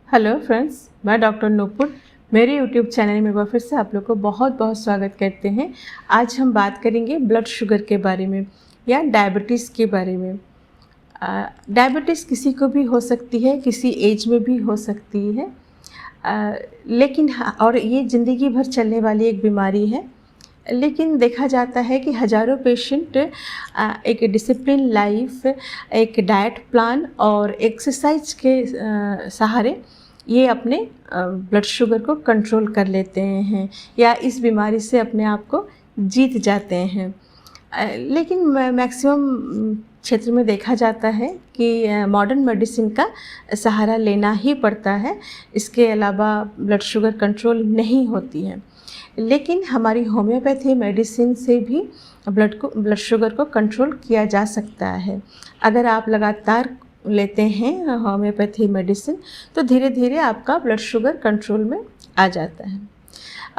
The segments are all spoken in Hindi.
हेलो फ्रेंड्स, मैं डॉक्टर नूपुर मेरे यूट्यूब चैनल में फिर से आप लोग को बहुत बहुत स्वागत करते हैं। आज हम बात करेंगे ब्लड शुगर के बारे में या डायबिटीज़ के बारे में। डायबिटीज़ किसी को भी हो सकती है, किसी एज में भी हो सकती है, लेकिन और ये ज़िंदगी भर चलने वाली एक बीमारी है। लेकिन देखा जाता है कि हज़ारों पेशेंट एक डिसिप्लिन लाइफ, एक डाइट प्लान और एक्सरसाइज के सहारे ये अपने ब्लड शुगर को कंट्रोल कर लेते हैं या इस बीमारी से अपने आप को जीत जाते हैं। लेकिन मैक्सिमम क्षेत्र में देखा जाता है कि मॉडर्न मेडिसिन का सहारा लेना ही पड़ता है, इसके अलावा ब्लड शुगर कंट्रोल नहीं होती है। लेकिन हमारी होम्योपैथी मेडिसिन से भी ब्लड शुगर को कंट्रोल किया जा सकता है। अगर आप लगातार लेते हैं होम्योपैथी मेडिसिन तो धीरे धीरे आपका ब्लड शुगर कंट्रोल में आ जाता है।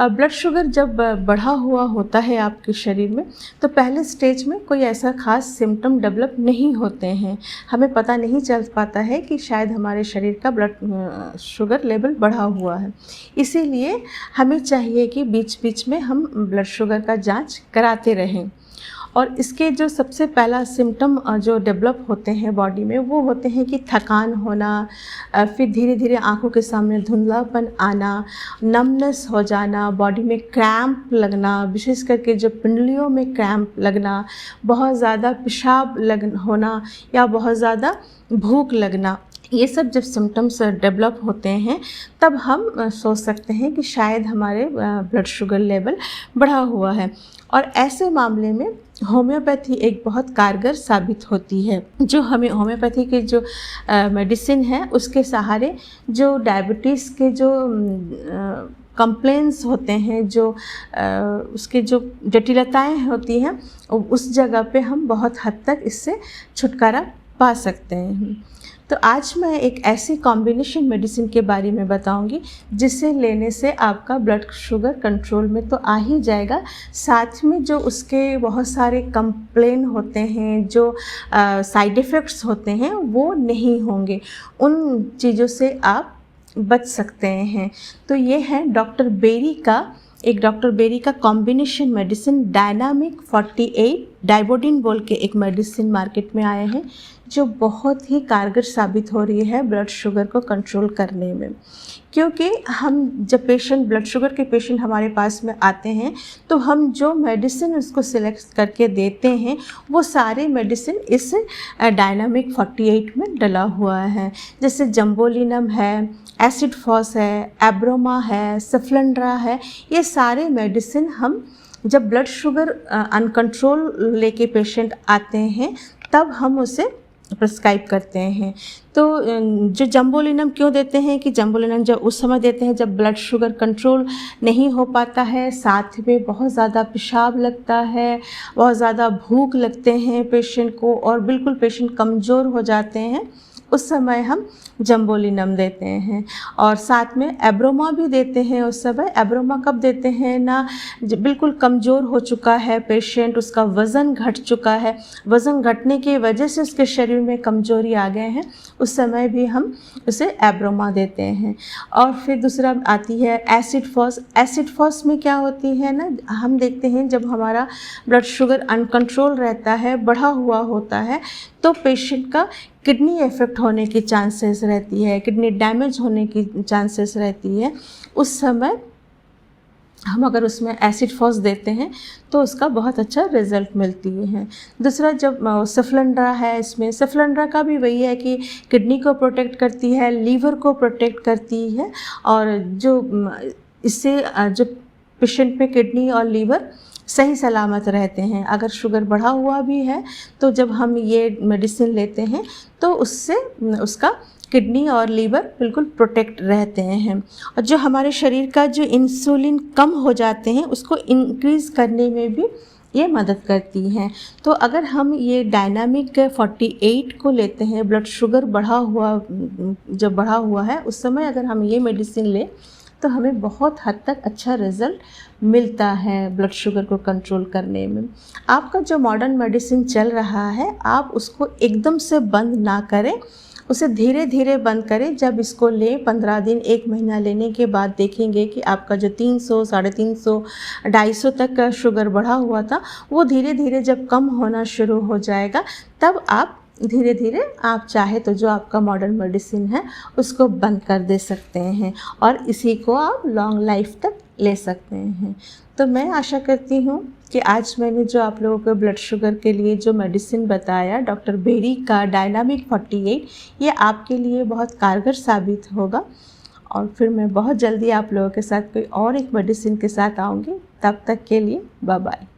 ब्लड शुगर जब बढ़ा हुआ होता है आपके शरीर में तो पहले स्टेज में कोई ऐसा ख़ास सिम्टम डेवलप नहीं होते हैं। हमें पता नहीं चल पाता है कि शायद हमारे शरीर का ब्लड शुगर लेवल बढ़ा हुआ है। इसीलिए हमें चाहिए कि बीच बीच में हम ब्लड शुगर का जांच कराते रहें। और इसके जो सबसे पहला सिम्टम जो डेवलप होते हैं बॉडी में वो होते हैं कि थकान होना, फिर धीरे धीरे आंखों के सामने धुंधलापन आना, नमनेस हो जाना, बॉडी में क्रैम्प लगना, विशेष करके जो पिंडलियों में क्रैम्प लगना, बहुत ज़्यादा पेशाब होना या बहुत ज़्यादा भूख लगना। ये सब जब सिम्टम्स डेवलप होते हैं तब हम सोच सकते हैं कि शायद हमारे ब्लड शुगर लेवल बढ़ा हुआ है। और ऐसे मामले में होम्योपैथी एक बहुत कारगर साबित होती है। जो हमें होम्योपैथी के जो मेडिसिन है उसके सहारे जो डायबिटीज़ के जो कंप्लेंट्स होते हैं, जो उसके जो जटिलताएं होती हैं, उस जगह पे हम बहुत हद तक इससे छुटकारा पा सकते हैं। तो आज मैं एक ऐसी कॉम्बिनेशन मेडिसिन के बारे में बताऊंगी जिसे लेने से आपका ब्लड शुगर कंट्रोल में तो आ ही जाएगा, साथ में जो उसके बहुत सारे कंप्लेन होते हैं, जो साइड इफ़ेक्ट्स होते हैं वो नहीं होंगे, उन चीज़ों से आप बच सकते हैं। तो ये है डॉक्टर बेरी का कॉम्बिनेशन मेडिसिन डायनामिक 48 डाइबोडिन बोल के एक मेडिसिन मार्केट में आए हैं जो बहुत ही कारगर साबित हो रही है ब्लड शुगर को कंट्रोल करने में। क्योंकि हम जब ब्लड शुगर के पेशेंट हमारे पास में आते हैं तो हम जो मेडिसिन उसको सिलेक्ट करके देते हैं वो सारे मेडिसिन इस डायनामिक 48 में डला हुआ है। जैसे जम्बोलिनम है, एसिड फॉस है, एब्रोमा है, सफ्लेंड्रा है। ये सारे मेडिसिन हम जब ब्लड शुगर अनकंट्रोल लेके पेशेंट आते हैं तब हम उसे प्रिस्क्राइब करते हैं। तो जो जम्बोलिनम क्यों देते हैं कि जम्बोलिनम जब उस समय देते हैं जब ब्लड शुगर कंट्रोल नहीं हो पाता है, साथ में बहुत ज़्यादा पेशाब लगता है, बहुत ज़्यादा भूख लगते हैं पेशेंट को और बिल्कुल पेशेंट कमज़ोर हो जाते हैं, उस समय हम जम्बोलिनम देते हैं। और साथ में एब्रोमा भी देते हैं उस समय। एब्रोमा कब देते हैं ना, बिल्कुल कमज़ोर हो चुका है पेशेंट, उसका वज़न घट चुका है, वज़न घटने की वजह से उसके शरीर में कमज़ोरी आ गए हैं, उस समय भी हम उसे एब्रोमा देते हैं। और फिर दूसरा आती है एसिड फॉस। एसिड फॉस में क्या होती है ना, हम देखते हैं जब हमारा ब्लड शुगर अनकंट्रोल रहता है, बढ़ा हुआ होता है, तो पेशेंट का किडनी इफेक्ट होने की चांसेस रहती है, किडनी डैमेज होने की चांसेस रहती है। उस समय हम अगर उसमें एसिड फॉस देते हैं तो उसका बहुत अच्छा रिज़ल्ट मिलती है। दूसरा जब सफ्लेंड्रा है, इसमें सफ्लेंड्रा का भी वही है कि किडनी को प्रोटेक्ट करती है, लीवर को प्रोटेक्ट करती है और जो इससे जो पेशेंट में किडनी और लीवर सही सलामत रहते हैं। अगर शुगर बढ़ा हुआ भी है तो जब हम ये मेडिसिन लेते हैं तो उससे उसका किडनी और लीवर बिल्कुल प्रोटेक्ट रहते हैं। और जो हमारे शरीर का जो इंसुलिन कम हो जाते हैं उसको इंक्रीज़ करने में भी ये मदद करती हैं। तो अगर हम ये डायनामिक 48 को लेते हैं, ब्लड शुगर जब बढ़ा हुआ है उस समय अगर हम ये मेडिसिन लें तो हमें बहुत हद तक अच्छा रिज़ल्ट मिलता है ब्लड शुगर को कंट्रोल करने में। आपका जो मॉडर्न मेडिसिन चल रहा है आप उसको एकदम से बंद ना करें उसे धीरे धीरे बंद करें। जब इसको लें 15 दिन 1 महीना लेने के बाद देखेंगे कि आपका जो 300, 350, 250 तक का शुगर बढ़ा हुआ था वो धीरे धीरे जब कम होना शुरू हो जाएगा, तब आप धीरे धीरे आप चाहे तो जो आपका मॉडर्न मेडिसिन है उसको बंद कर दे सकते हैं और इसी को आप लॉन्ग लाइफ तक ले सकते हैं। तो मैं आशा करती हूँ कि आज मैंने जो आप लोगों को ब्लड शुगर के लिए जो मेडिसिन बताया डॉक्टर बेरी का डायनामिक 48, ये आपके लिए बहुत कारगर साबित होगा। और फिर मैं बहुत जल्दी आप लोगों के साथ कोई और एक मेडिसिन के साथ आऊँगी। तब तक के लिए बाय बाय।